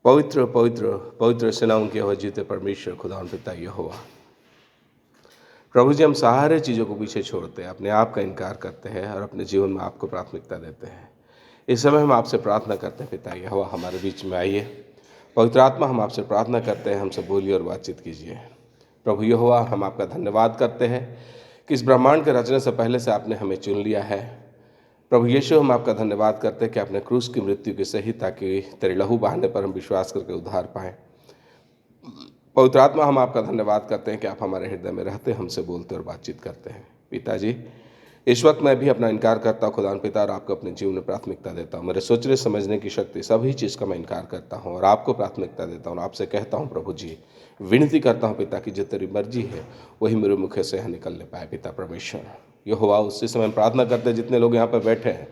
पवित्र पवित्र पवित्र सेनाओं के जीते परमेश्वर खुदावन पिता यहोवा। प्रभु जी, हम सारे चीज़ों को पीछे छोड़ते हैं, अपने आप का इनकार करते हैं और अपने जीवन में आपको प्राथमिकता देते हैं। इस समय हम आपसे प्रार्थना करते हैं, पिता यहोवा हमारे बीच में आइए। पवित्र आत्मा, हम आपसे प्रार्थना करते हैं, हमसे बोलिए और बातचीत कीजिए। प्रभु यहोवा, हम आपका धन्यवाद करते हैं कि इस ब्रह्मांड के रचने से पहले से आपने हमें चुन लिया है। प्रभु यीशु, हम आपका धन्यवाद करते हैं कि आपने क्रूस की मृत्यु की सही ताकि तेरे लहू बहाने पर हम विश्वास करके उद्धार पाएँ। पवित्र आत्मा, हम आपका धन्यवाद करते हैं कि आप हमारे हृदय में रहते, हमसे बोलते और बातचीत करते हैं। पिताजी, इस वक्त मैं भी अपना इनकार करता हूँ खुदान पिता, और आपको अपने जीवन में प्राथमिकता देता हूँ। मेरे सोचने समझने की शक्ति, सभी चीज़ का मैं इनकार करता हूँ और आपको प्राथमिकता देता हूँ। आपसे कहता हूँ प्रभु जी, विनती करता हूँ पिता की जो तेरी मर्जी है वही मेरे मुख से यहाँ निकलने पाए। पिता परमेश्वर यहोवा, उसी समय प्रार्थना करते हैं जितने लोग यहाँ पर बैठे हैं,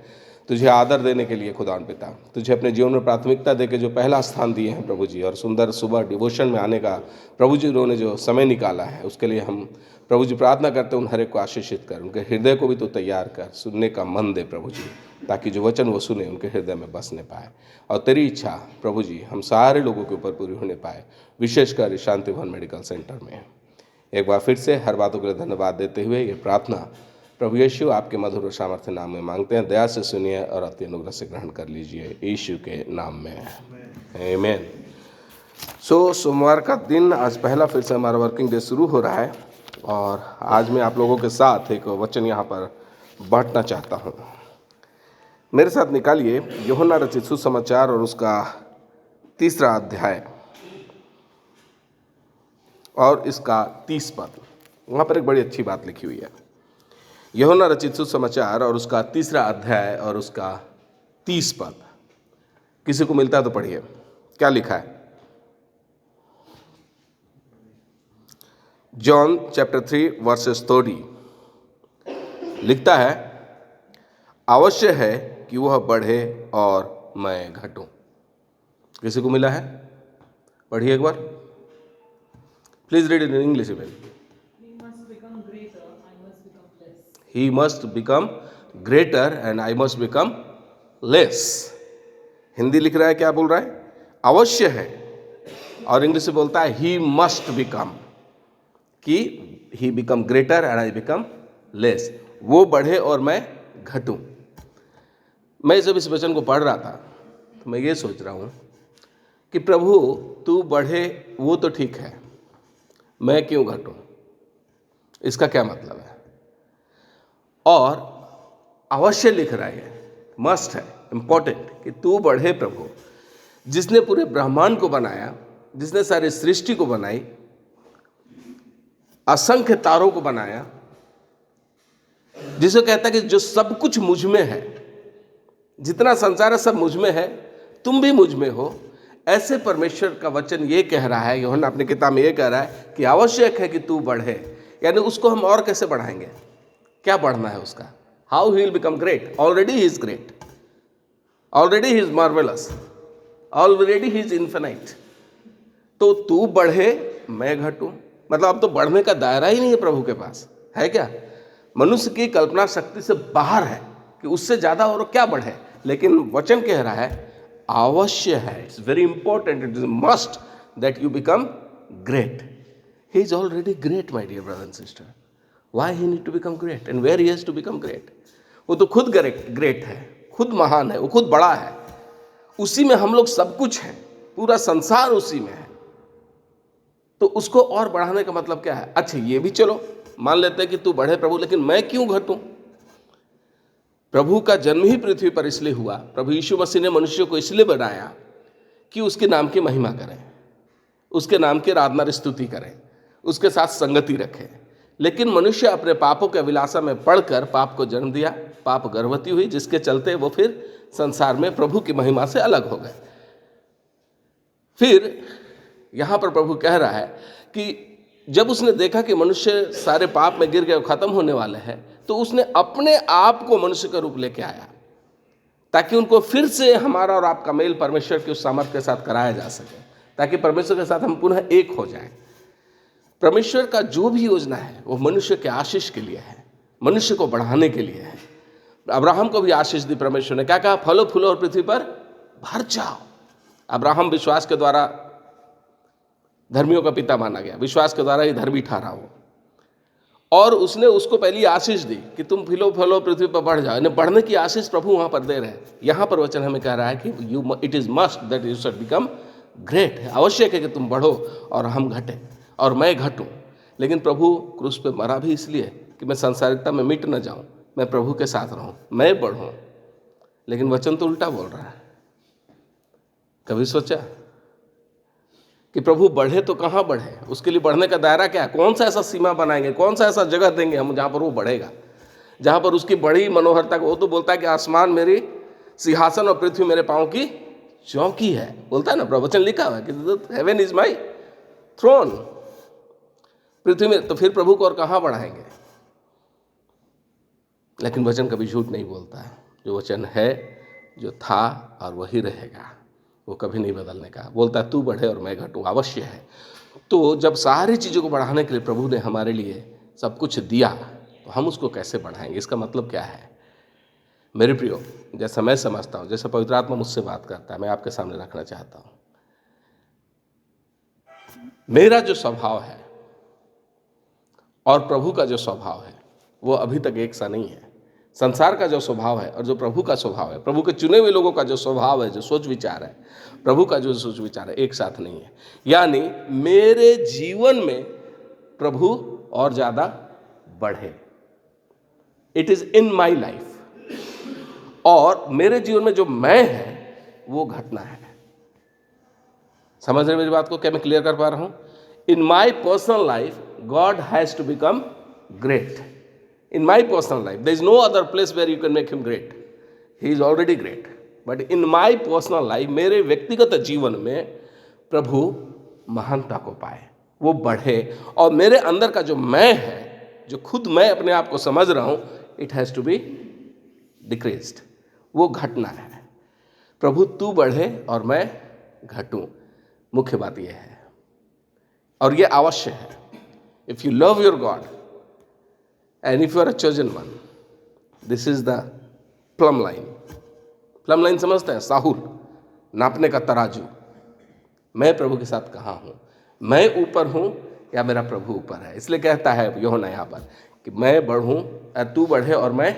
तुझे आदर देने के लिए खुदान पिता, तुझे अपने जीवन में प्राथमिकता देके जो पहला स्थान दिए हैं प्रभु जी, और सुंदर सुबह डिवोशन में आने का प्रभु जी उन्होंने जो समय निकाला है, उसके लिए हम प्रभु जी प्रार्थना करते हैं। उन हर एक को आशीषित कर, उनके हृदय को भी तो तैयार कर, सुनने का मन दे प्रभु जी, ताकि जो वचन वो सुने उनके हृदय में बसने पाए और तेरी इच्छा प्रभु जी हम सारे लोगों के ऊपर पूरी होने पाए, विशेषकर शांति भवन मेडिकल सेंटर में। एक बार फिर से हर बातों के लिए धन्यवाद देते हुए ये प्रार्थना प्रभु यीशु आपके मधुर और सामर्थ्य नाम में मांगते हैं। दया से सुनिए और अति अनुग्रह से ग्रहण कर लीजिए, यीशु के नाम में, आमीन। सोमवार का दिन आज पहला फिर से हमारा वर्किंग डे शुरू हो रहा है और आज मैं आप लोगों के साथ एक वचन यहाँ पर बांटना चाहता हूँ। मेरे साथ निकालिए यूहन्ना रचित सुसमाचार और उसका 3रा अध्याय और इसका 30 पद। वहाँ पर एक बड़ी अच्छी बात लिखी हुई है। यूहन्ना रचित सुसमाचार और उसका 3रा अध्याय और उसका 30 पद। किसी को मिलता है तो पढ़िए, क्या लिखा है। जॉन चैप्टर 3 वर्सेस 30 लिखता है, अवश्य है कि वह बढ़े और मैं घटूं। किसी को मिला है? पढ़िए एक बार, please read in English even. He must become greater and I must become less. Hindi लिख रहा है, क्या बोल रहा है? अवश्य है, और इंग्लिश में बोलता है he must become, कि he become greater and I become less. वो बढ़े और मैं घटूं। मैं जब इस वचन को पढ़ रहा था तो मैं ये सोच रहा हूँ कि प्रभु तू बढ़े वो तो ठीक है, मैं क्यों घटूं? इसका क्या मतलब है? और अवश्य लिख रहा है, मस्ट है, इंपॉर्टेंट, कि तू बढ़े प्रभु, जिसने पूरे ब्रह्मांड को बनाया, जिसने सारी सृष्टि को बनाई, असंख्य तारों को बनाया, जिसे कहता है कि जो सब कुछ मुझ में है, जितना संसार है सब मुझ में है, तुम भी मुझ में हो। ऐसे परमेश्वर का वचन ये कह रहा है, यूहन्ना अपनी किताब में ये कह रहा है कि आवश्यक है कि तू बढ़े। यानी उसको हम और कैसे बढ़ाएंगे? क्या बढ़ना है उसका? How he will become great? Already he is great, already he is marvellous, already he is infinite. तो तू बढ़े मैं घटूं, मतलब अब तो बढ़ने का दायरा ही नहीं है प्रभु के पास, है क्या? मनुष्य की कल्पना शक्ति से बाहर है कि उससे ज्यादा और क्या बढ़े। लेकिन वचन कह रहा है अवश्य है, it's very important, it is must that you become great. He is already great my dear brother and sister. Why he need to become great and where he has to become great? वो तो खुद great है, खुद महान है, वो खुद बड़ा है, उसी में हम लोग सब कुछ हैं, पूरा संसार उसी में है। तो उसको और बढ़ाने का मतलब क्या है? अच्छा ये भी चलो मान लेते हैं कि तू बढ़े प्रभु, लेकिन मैं क्यों घटूं? प्रभु का जन्म ही पृथ्वी पर इसलिए हुआ, प्रभु यीशु मसीह ने मनुष्य को इसलिए बनाया कि उसके नाम की महिमा करें, उसके नाम की आराधना स्तुति करें, उसके साथ संगति रखें। लेकिन मनुष्य अपने पापों के अभिलाषा में पड़कर पाप को जन्म दिया, पाप गर्भवती हुई, जिसके चलते वो फिर संसार में प्रभु की महिमा से अलग हो गए। फिर यहाँ पर प्रभु कह रहा है कि जब उसने देखा कि मनुष्य सारे पाप में गिर गए, खत्म होने वाले हैं, तो उसने अपने आप को मनुष्य का रूप लेके आया, ताकि उनको फिर से हमारा और आपका मेल परमेश्वर के उस सामर्थ्य के साथ कराया जा सके, ताकि परमेश्वर के साथ हम पुनः एक हो जाएं। परमेश्वर का जो भी योजना है वो मनुष्य के आशीष के लिए है, मनुष्य को बढ़ाने के लिए है। अब्राहम को भी आशीष दी परमेश्वर ने, क्या कहा? फलो फूलो और पृथ्वी पर भर जाओ, अब्राहम विश्वास के द्वारा धर्मियों का पिता माना गया, विश्वास के द्वारा ही धर्मी ठहरा वो, और उसने उसको पहली आशीष दी कि तुम फिलो फलो पृथ्वी पर बढ़ जाओ। बढ़ने की आशीष प्रभु वहाँ पर दे रहे हैं। यहाँ पर वचन हमें कह रहा है कि it is must that you should become great. आवश्यक है कि तुम बढ़ो और हम घटें और मैं घटूँ। लेकिन प्रभु क्रूस पे मरा भी इसलिए कि मैं सांसारिकता में मिट न जाऊँ, मैं प्रभु के साथ रहूँ, मैं बढ़ूँ। लेकिन वचन तो उल्टा बोल रहा है। कभी सोचा कि प्रभु बढ़े तो कहाँ बढ़े? उसके लिए बढ़ने का दायरा क्या है? कौन सा ऐसा सीमा बनाएंगे, कौन सा ऐसा जगह देंगे हम जहाँ पर वो बढ़ेगा, जहाँ पर उसकी बड़ी मनोहरता को? वो तो बोलता है कि आसमान मेरी सिंहासन और पृथ्वी मेरे पाँव की चौकी है। बोलता है ना, प्रवचन लिखा हुआ है कि हेवन इज माई थ्रोन, पृथ्वी में। तो फिर प्रभु को और कहाँ बढ़ाएंगे? लेकिन वचन कभी झूठ नहीं बोलता है। जो वचन है, जो था और वही रहेगा, वो कभी नहीं बदलने का। बोलता है तू बढ़े और मैं घटूँ, अवश्य है। तो जब सारी चीज़ों को बढ़ाने के लिए प्रभु ने हमारे लिए सब कुछ दिया, तो हम उसको कैसे बढ़ाएंगे? इसका मतलब क्या है? मेरे प्रियो, जैसा मैं समझता हूँ, जैसा पवित्र आत्मा मुझसे बात करता है, मैं आपके सामने रखना चाहता हूँ। मेरा जो स्वभाव है और प्रभु का जो स्वभाव है वो अभी तक एक सा नहीं है। संसार का जो स्वभाव है और जो प्रभु का स्वभाव है, प्रभु के चुने हुए लोगों का जो स्वभाव है, जो सोच विचार है, प्रभु का जो सोच विचार है, एक साथ नहीं है। यानी मेरे जीवन में प्रभु और ज़्यादा बढ़े, it is in my life, और मेरे जीवन में जो मैं है वो घटना है। समझ रहे मेरी बात को? क्या मैं क्लियर कर पा रहा हूँ? In my personal life God has to become great. In my personal life, there is no other place where you can make him great. He is already great. But in my personal life, मेरे व्यक्तिगत जीवन में प्रभु महानता को पाए, वो बढ़े, और मेरे अंदर का जो मैं है, जो खुद मैं अपने आप को समझ रहा हूँ, it has to be decreased. वो घटना है। प्रभु तू बढ़े और मैं घटूँ, मुख्य बात यह है, और ये आवश्यक है। If you love your God, and if you are a chosen one, this is the plumb line. Plum line समझते हैं? साहुल, नापने का तराजू। मैं प्रभु के साथ कहाँ हूँ? मैं ऊपर हूँ या मेरा प्रभु ऊपर है? इसलिए कहता है यूहन्ना यहाँ पर कि मैं बढ़ूँ, तू बढ़े और मैं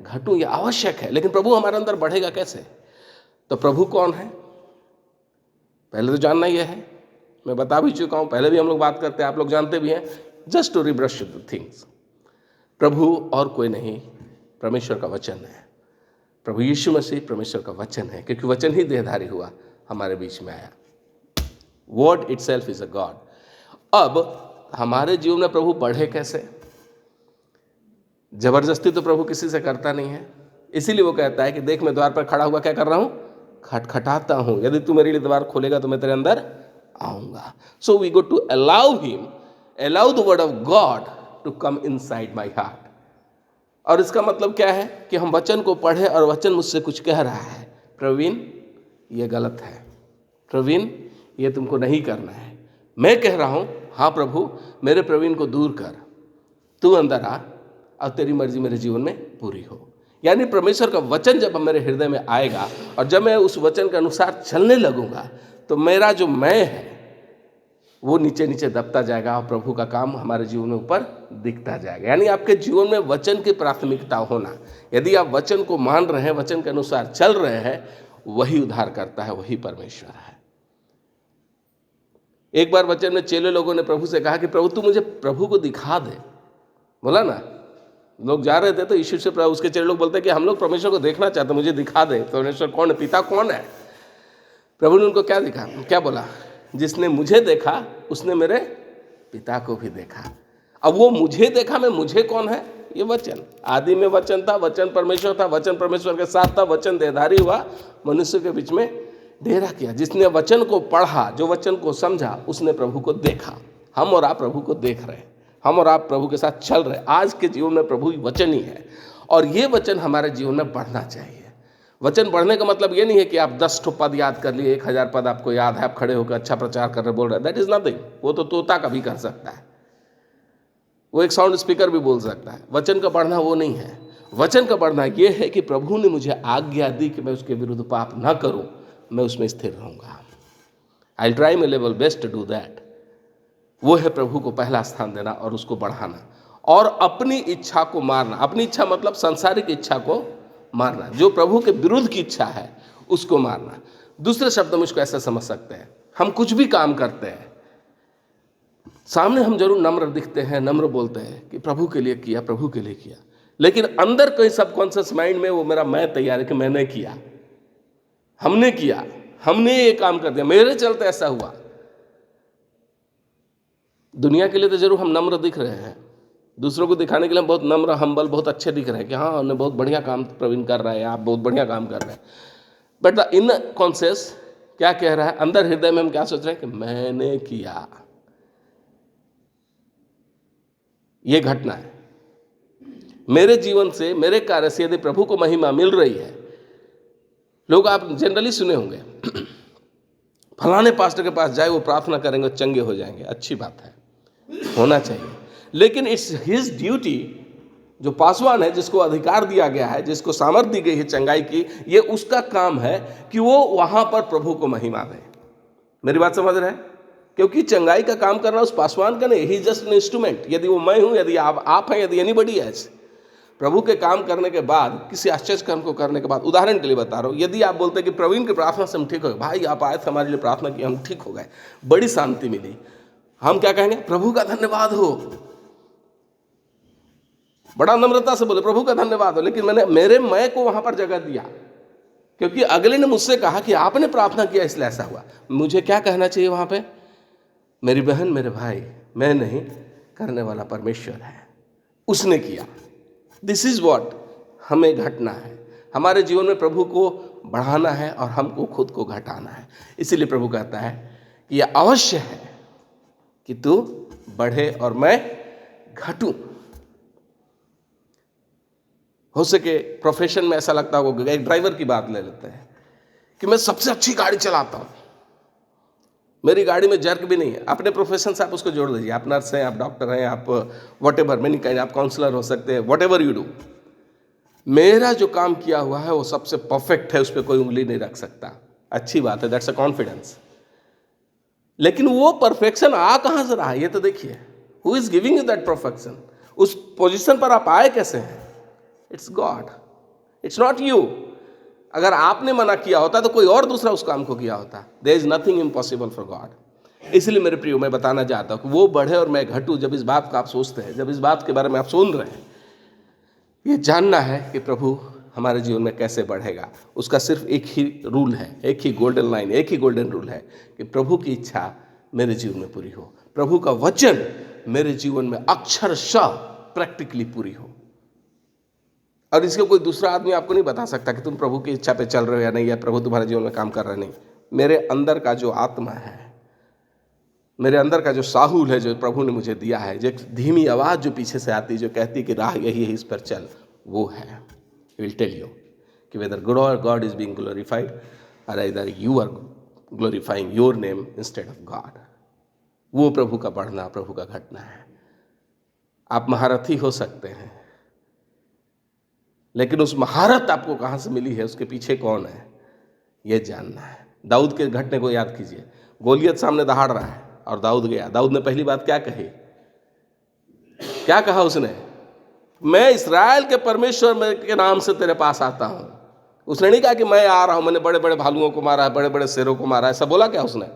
घटूँ। ये आवश्यक है। लेकिन प्रभु हमारे अंदर बढ़ेगा कैसे? तो प्रभु कौन है पहले तो जानना ही है। मैं बता भी चुका हूँ, पहले भी हम लोग बात करते हैं, आप लोग जानते भी हैं। जस्ट टू रिब्रश द थिंग्स, प्रभु और कोई नहीं, परमेश्वर का वचन है। प्रभु यीशु मसीह परमेश्वर का वचन है, क्योंकि वचन ही देहधारी हुआ, हमारे बीच में आया। Word itself is a God. अब हमारे जीवन में प्रभु बढ़े कैसे? जबरदस्ती तो प्रभु किसी से करता नहीं है। इसीलिए वो कहता है कि देख मैं द्वार पर खड़ा हुआ क्या कर रहा हूँ? खटखटाता हूँ। यदि तू मेरे लिए द्वार खोलेगा तो मैं तेरे अंदर आऊँगा। So we go to allow him, allow the word of God to come inside my heart. और इसका मतलब क्या है? कि हम वचन को पढ़े और वचन मुझसे कुछ कह रहा है, प्रवीण ये गलत है, प्रवीण ये तुमको नहीं करना है। मैं कह रहा हूँ हाँ प्रभु, मेरे प्रवीण को दूर कर, तू अंदर आ और तेरी मर्जी मेरे जीवन में पूरी हो। यानी परमेश्वर का वचन जब मेरे हृदय में आएगा और जब मैं उस वचन के अनुसार चलने लगूंगा, तो मेरा जो मैं है वो नीचे नीचे दबता जाएगा और प्रभु का काम हमारे जीवन में ऊपर दिखता जाएगा। यानी आपके जीवन में वचन की प्राथमिकता होना। यदि आप वचन को मान रहे हैं, वचन के अनुसार चल रहे हैं, वही उद्धार करता है, वही परमेश्वर है। एक बार वचन में चेले लोगों ने प्रभु से कहा कि प्रभु तू मुझे प्रभु को दिखा दे। बोला ना, लोग जा रहे थे तो यीशु से उसके चेले लोग बोलते कि हम लोग परमेश्वर को देखना चाहते, मुझे दिखा दे। परमेश्वर कौन है? पिता कौन है? प्रभु ने उनको क्या दिखा? क्या बोला? जिसने मुझे देखा उसने मेरे पिता को भी देखा। अब वो मुझे देखा में मुझे कौन है? ये वचन। आदि में वचन था, वचन परमेश्वर था, वचन परमेश्वर के साथ था, वचन देहधारी हुआ, मनुष्य के बीच में डेरा किया। जिसने वचन को पढ़ा, जो वचन को समझा, उसने प्रभु को देखा। हम और आप प्रभु को देख रहे हैं, हम और आप प्रभु के साथ चल रहे हैं। आज के जीवन में प्रभु वचन ही है, और ये वचन हमारे जीवन में बढ़ना चाहिए। वचन बढ़ने का मतलब ये नहीं है कि आप 10 पद याद कर लिए, 1000 पद आपको याद है, आप खड़े होकर अच्छा प्रचार कर रहे बोल रहे हैं। That is nothing. वो तो तोता कभी कर सकता है, वो एक साउंड स्पीकर भी बोल सकता है। वचन का बढ़ना वो नहीं है। वचन का बढ़ना ये है कि प्रभु ने मुझे आज्ञा दी कि मैं उसके विरुद्ध पाप ना करूं, मैं उसमें स्थिर रहूंगा। I try my level best to do that. वो है प्रभु को पहला स्थान देना और उसको बढ़ाना और अपनी इच्छा को मारना। अपनी इच्छा मतलब सांसारिक इच्छा को मारना, जो प्रभु के विरुद्ध की इच्छा है उसको मारना। दूसरे शब्दों में इसको ऐसा समझ सकते हैं, हम कुछ भी काम करते हैं, सामने हम जरूर नम्र दिखते हैं, नम्र बोलते हैं कि प्रभु के लिए किया, प्रभु के लिए किया, लेकिन अंदर कहीं सबकॉन्शियस माइंड में वो मेरा मैं तैयार है कि मैंने किया, हमने किया, हमने ये काम कर दिया, मेरे चलते ऐसा हुआ। दुनिया के लिए तो जरूर हम नम्र दिख रहे हैं, दूसरों को दिखाने के लिए हम बहुत नम्र, हम्बल, बहुत अच्छे दिख रहे हैं कि हाँ हमने बहुत बढ़िया काम प्रवीण कर रहा है, आप बहुत बढ़िया काम कर रहे हैं। बट द इन कॉन्शियस क्या कह रहा है, अंदर हृदय में हम क्या सोच रहे हैं कि मैंने किया। ये घटना है मेरे जीवन से, मेरे कार्य से यदि प्रभु को महिमा मिल रही है। लोग आप जनरली सुने होंगे फलाने पास्टर के पास जाए, वो प्रार्थना करेंगे चंगे हो जाएंगे। अच्छी बात है, होना चाहिए, लेकिन इट्स हिज ड्यूटी, जो पासवान है, जिसको अधिकार दिया गया है, जिसको सामर्थ्य दी गई है चंगाई की, ये उसका काम है कि वो वहां पर प्रभु को महिमा दे। मेरी बात समझ रहे हैं? क्योंकि चंगाई का काम करना उस पासवान का नहीं, ही जस्ट एन इंस्ट्रूमेंट। यदि वो मैं हूं, यदि आप हैं, यदि एनीबडी एल्स, प्रभु के काम करने के बाद, किसी आश्चर्य कर्म को करने के बाद, उदाहरण के लिए बता रहा हूं, यदि आप बोलते हैं कि प्रवीण की प्रार्थना से हम ठीक हो गए, भाई आप आए थे हमारे लिए प्रार्थना की, हम ठीक हो गए, बड़ी शांति मिली, हम क्या कहेंगे? प्रभु का धन्यवाद हो। बड़ा नम्रता से बोले प्रभु का धन्यवाद हो, लेकिन मैंने मेरे मैं को वहां पर जगह दिया, क्योंकि अगले ने मुझसे कहा कि आपने प्रार्थना किया इसलिए ऐसा हुआ। मुझे क्या कहना चाहिए वहां पे? मेरी बहन, मेरे भाई, मैं नहीं, करने वाला परमेश्वर है, उसने किया। दिस इज वॉट हमें घटना है। हमारे जीवन में प्रभु को बढ़ाना है और हमको खुद को घटाना है। इसीलिए प्रभु कहता है कि यह अवश्य है कि तू बढ़े और मैं घटूं। हो सके प्रोफेशन में ऐसा लगता होगा, एक ड्राइवर की बात ले लेते हैं कि मैं सबसे अच्छी गाड़ी चलाता हूं, मेरी गाड़ी में जर्क भी नहीं है। अपने प्रोफेशन से आप उसको जोड़ दीजिए, आप नर्स हैं, आप डॉक्टर हैं, आप वट एवर मैनी काइंड, आप काउंसलर हो सकते हैं, वट एवर यू डू। मेरा जो काम किया हुआ है वो सबसे परफेक्ट है, उस पर कोई उंगली नहीं रख सकता। अच्छी बात है, दैट्स अ कॉन्फिडेंस। लेकिन वो परफेक्शन आ कहां से रहा है ये तो देखिए। Who is giving you that perfection? उस पोजिशन पर आप आए कैसे हैं? It's God, it's not you. अगर आपने मना किया होता तो कोई और दूसरा उस काम को किया होता। There is nothing impossible for God. इसलिए मेरे प्रियो, मैं बताना चाहता हूं कि वो बढ़े और मैं घटूं। जब इस बात का आप सोचते हैं, जब इस बात के बारे में आप सुन रहे हैं, ये जानना है कि प्रभु हमारे जीवन में कैसे बढ़ेगा। उसका सिर्फ एक ही रूल है, एक ही गोल्डन लाइन, एक ही गोल्डन रूल है कि प्रभु की इच्छा मेरे जीवन में पूरी हो, प्रभु का वचन मेरे जीवन में अक्षरशः प्रैक्टिकली पूरी हो। और इसको कोई दूसरा आदमी आपको नहीं बता सकता कि तुम प्रभु की इच्छा पे चल रहे हो या नहीं, या प्रभु तुम्हारे जीवन में काम कर रहे नहीं। मेरे अंदर का जो आत्मा है, मेरे अंदर का जो साहुल है, जो प्रभु ने मुझे दिया है, जो धीमी आवाज़ जो पीछे से आती है, जो कहती कि राह यही है, इस पर चल, वो है। विल टेल यू कि whether God is being glorified और either you are glorifying your name instead of God. वो प्रभु का बढ़ना, प्रभु का घटना है। आप महारथी हो सकते हैं, लेकिन उस महारत आपको कहाँ से मिली है, उसके पीछे कौन है, ये जानना है। दाऊद के घटने को याद कीजिए। गोलियत सामने दहाड़ रहा है और दाऊद गया। दाऊद ने पहली बात क्या कही? क्या कहा उसने? मैं इस्राएल के परमेश्वर के नाम से तेरे पास आता हूं। उसने नहीं कहा कि मैं आ रहा हूं, मैंने बड़े बड़े भालुओं को मारा है, बड़े बड़े शेरों को मारा है, ऐसा बोला क्या उसने?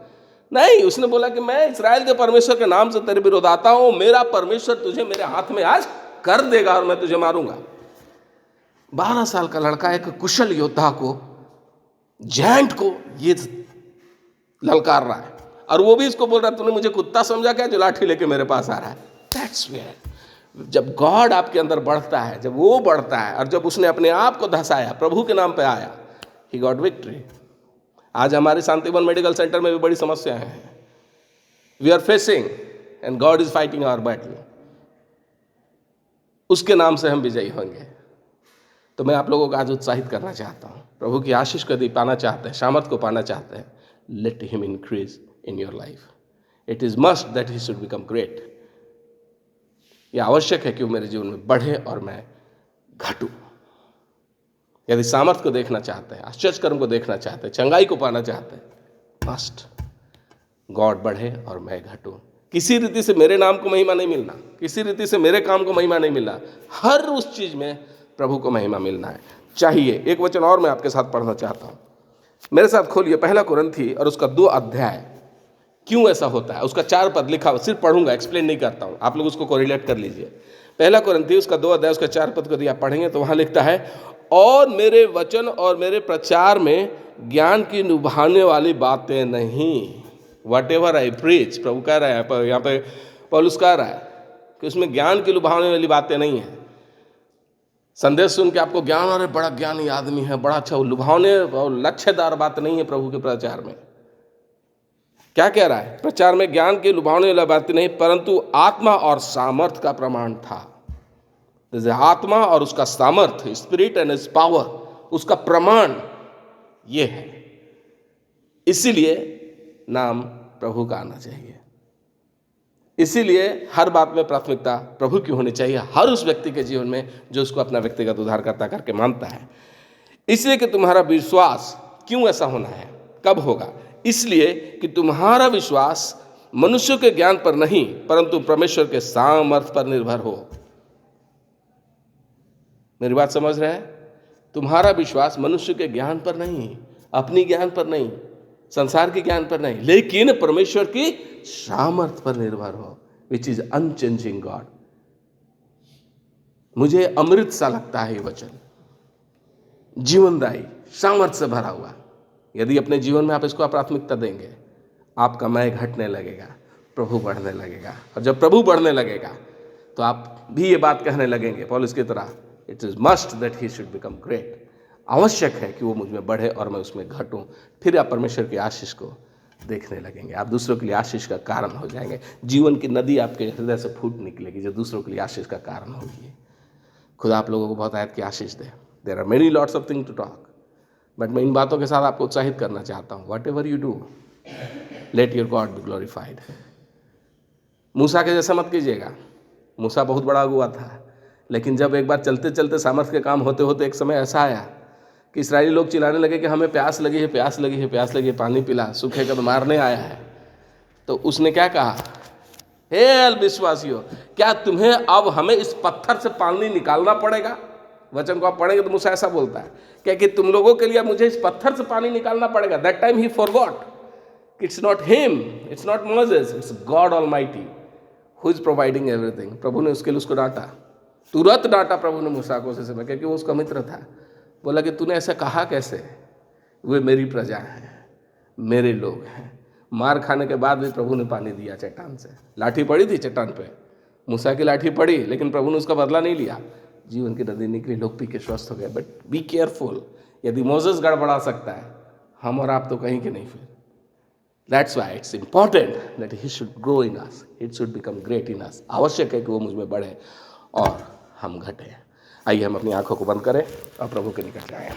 नहीं, उसने बोला कि मैं इस्राएल के परमेश्वर के नाम से तेरे विरोध आता हूं, मेरा परमेश्वर तुझे मेरे हाथ में आज कर देगा और मैं तुझे मारूंगा। 12 साल का लड़का एक कुशल योद्धा को, जैंट को ये ललकार रहा है, और वो भी इसको बोल रहा है तूने मुझे कुत्ता समझा क्या जो लाठी लेके मेरे पास आ रहा है। दैट्स वेयर जब गॉड आपके अंदर बढ़ता है, जब वो बढ़ता है, और जब उसने अपने आप को धसाया, प्रभु के नाम पे आया, ही गॉट विक्ट्री। आज हमारे शांतिवन मेडिकल सेंटर में भी बड़ी समस्याएं हैं। We are facing and God is fighting our battle. उसके नाम से हम विजयी होंगे। तो मैं आप लोगों को आज उत्साहित करना चाहता हूँ, प्रभु की आशीष को यदि पाना चाहते हैं, सामर्थ को पाना चाहते हैं, let him increase in your life. It is must that he should become great. यह आवश्यक है कि वो मेरे जीवन में बढ़े और मैं घटूं। यदि सामर्थ को देखना चाहते हैं, आश्चर्य कर्म को देखना चाहते हैं, चंगाई को पाना चाहते हैं, मस्ट गॉड बढ़े और मैं घटूं। किसी रीति से मेरे नाम को महिमा नहीं मिलना, किसी रीति से मेरे काम को महिमा नहीं मिलना, हर उस चीज में प्रभु को महिमा मिलना है चाहिए। एक वचन और मैं आपके साथ पढ़ना चाहता हूं, मेरे साथ खोलिए पहला कुरिन्थी और उसका 2 अध्याय। क्यों ऐसा होता है उसका 4 पद लिखा हुआ, सिर्फ पढ़ूंगा, एक्सप्लेन नहीं करता हूं, आप लोग उसको कोरिलेट कर लीजिए। पहला कुरिन्थी उसका 2 अध्याय उसका 4 पद को यदि आप पढ़ेंगे तो वहां लिखता है, और मेरे वचन और मेरे प्रचार में ज्ञान की लुभाने वाली बातें नहीं। वट एवर आई प्रीच, प्रभु कह रहा है यहाँ पे, पौलुस कह रहा है कि उसमें ज्ञान की लुभाने वाली बातें नहीं है। संदेश सुन के आपको ज्ञान, अरे बड़ा ज्ञानी आदमी है, बड़ा अच्छा, लुभावने और लक्ष्यदार बात नहीं है प्रभु के प्रचार में। क्या कह रहा है? प्रचार में ज्ञान की लुभावने वाली बात नहीं, परंतु आत्मा और सामर्थ का प्रमाण था। जैसे आत्मा और उसका सामर्थ, स्पिरिट एंड हिज पावर, उसका प्रमाण ये है। इसीलिए नाम प्रभु का आना चाहिए। इसीलिए हर बात में प्राथमिकता प्रभु की होनी चाहिए, हर उस व्यक्ति के जीवन में जो उसको अपना व्यक्तिगत उद्धारकर्ता करके मानता है। इसलिए कि तुम्हारा विश्वास, क्यों ऐसा होना है, कब होगा? इसलिए कि तुम्हारा विश्वास मनुष्य के ज्ञान पर नहीं परंतु परमेश्वर के सामर्थ पर निर्भर हो। मेरी बात समझ रहे हैं? तुम्हारा विश्वास मनुष्य के ज्ञान पर नहीं, अपनी ज्ञान पर नहीं, संसार के ज्ञान पर नहीं, लेकिन परमेश्वर की सामर्थ पर निर्भर हो, विच इज अनचेंजिंग गॉड। मुझे अमृत सा लगता है ये वचन, जीवनदायी, सामर्थ से भरा हुआ। यदि अपने जीवन में आप इसको प्राथमिकता देंगे, आपका मैं घटने लगेगा, प्रभु बढ़ने लगेगा। और जब प्रभु बढ़ने लगेगा तो आप भी ये बात कहने लगेंगे पौलुस की तरह, it is must that he should become great. आवश्यक है कि वो मुझ में बढ़े और मैं उसमें घटूं। फिर आप परमेश्वर की आशीष को देखने लगेंगे, आप दूसरों के लिए आशीष का कारण हो जाएंगे। जीवन की नदी आपके हृदय से फूट निकलेगी जो दूसरों के लिए आशीष का कारण होगी। खुदा आप लोगों को बहुत आयत की आशीष दे। There are many lots of thing to talk, but मैं इन बातों के साथ आपको उत्साहित करना चाहता हूँ, whatever you do let your God be glorified. मूसा के जैसा मत कीजिएगा। मूसा बहुत बड़ा अगुआ था, लेकिन जब एक बार चलते चलते सामर्थ्य के काम होते होते एक समय ऐसा आया कि इस्राएली लोग चिल्लाने लगे कि हमें प्यास लगी है, प्यास लगी है, प्यास लगी है, पानी पिला, सूखे का तो मारने आया है। तो उसने क्या कहा? हे अविश्वासियों, क्या तुम्हें अब हमें इस पत्थर से पानी निकालना पड़ेगा? वचन को आप पढ़ेंगे तो मूसा ऐसा बोलता है, क्या कि तुम लोगों के लिए मुझे इस पत्थर से पानी निकालना पड़ेगा। दैट टाइम ही forgot, it's not him, it's not Moses, it's God almighty who is providing everything. प्रभु ने उसके लिए उसको डांटा, तुरंत डांटा प्रभु ने मूसा को उस समय, क्योंकि वो उसका मित्र था। बोला कि तूने ऐसा कहा कैसे? वे मेरी प्रजा हैं, मेरे लोग हैं। मार खाने के बाद भी प्रभु ने पानी दिया चट्टान से। लाठी पड़ी थी चट्टान पे, मूसा की लाठी पड़ी, लेकिन प्रभु ने उसका बदला नहीं लिया। जीवन की नदी निकली, लोग पी के स्वस्थ हो गए। बट बी केयरफुल, यदि मोसेस गड़बड़ा सकता है, हम और आप तो कहीं के नहीं। फिर that's why it's important that he should grow in us, it should become great in us. आवश्यक है कि वो मुझ में बढ़े और हम घटे। आइए हम अपनी आंखों को बंद करें और प्रभु के निकट जाएं।